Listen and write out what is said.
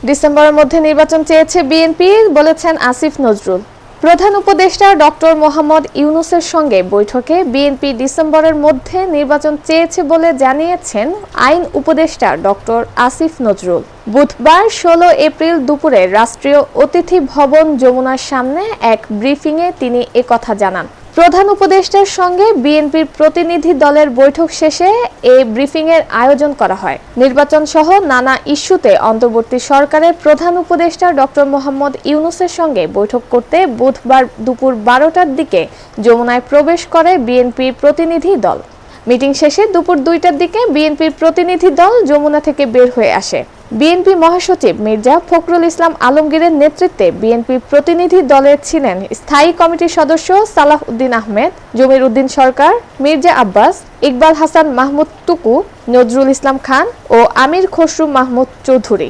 ডিসেম্বরের মধ্যে নির্বাচন চেয়েছে বিএনপি, বলেছেন আসিফ নজরুল। প্রধান উপদেষ্টা ডক্টর মোহাম্মদ ইউনূসের সঙ্গে বৈঠকে বিএনপি ডিসেম্বরের মধ্যে নির্বাচন চেয়েছে বলে জানিয়েছেন আইন উপদেষ্টা ডক্টর আসিফ নজরুল। বুধবার 16 এপ্রিল দুপুরে রাষ্ট্রীয় অতিথি ভবন যমুনার সামনে এক ব্রিফিংয়ে তিনি একথা জানান। প্রধান উপদেষ্টার সঙ্গে বিএনপির প্রতিনিধি দলের বৈঠক শেষে এই ব্রিফিংয়ের আয়োজন করা হয়। নির্বাচন সহ নানা ইস্যুতে অন্তর্বর্তী সরকারের প্রধান উপদেষ্টা ডক্টর মোহাম্মদ ইউনূসের সঙ্গে বৈঠক করতে বুধবার দুপুর 12টার দিকে যমুনায় প্রবেশ করে বিএনপির প্রতিনিধি দল। মিটিং শেষে দুপুর 2টার দিকে বিএনপির প্রতিনিধি দল যমুনা থেকে বের হয়ে আসে। বিএনপি মহাসচিব মির্জা ফখরুল ইসলাম আলমগীরের নেতৃত্বে বিএনপি প্রতিনিধি দলে ছিলেন স্থায়ী কমিটির সদস্য সালাহ উদ্দিন আহমেদ, জমির উদ্দিন সরকার, মির্জা আব্বাস, ইকবাল হাসান মাহমুদ টুকু, নজরুল ইসলাম খান ও আমির খসরু মাহমুদ চৌধুরী।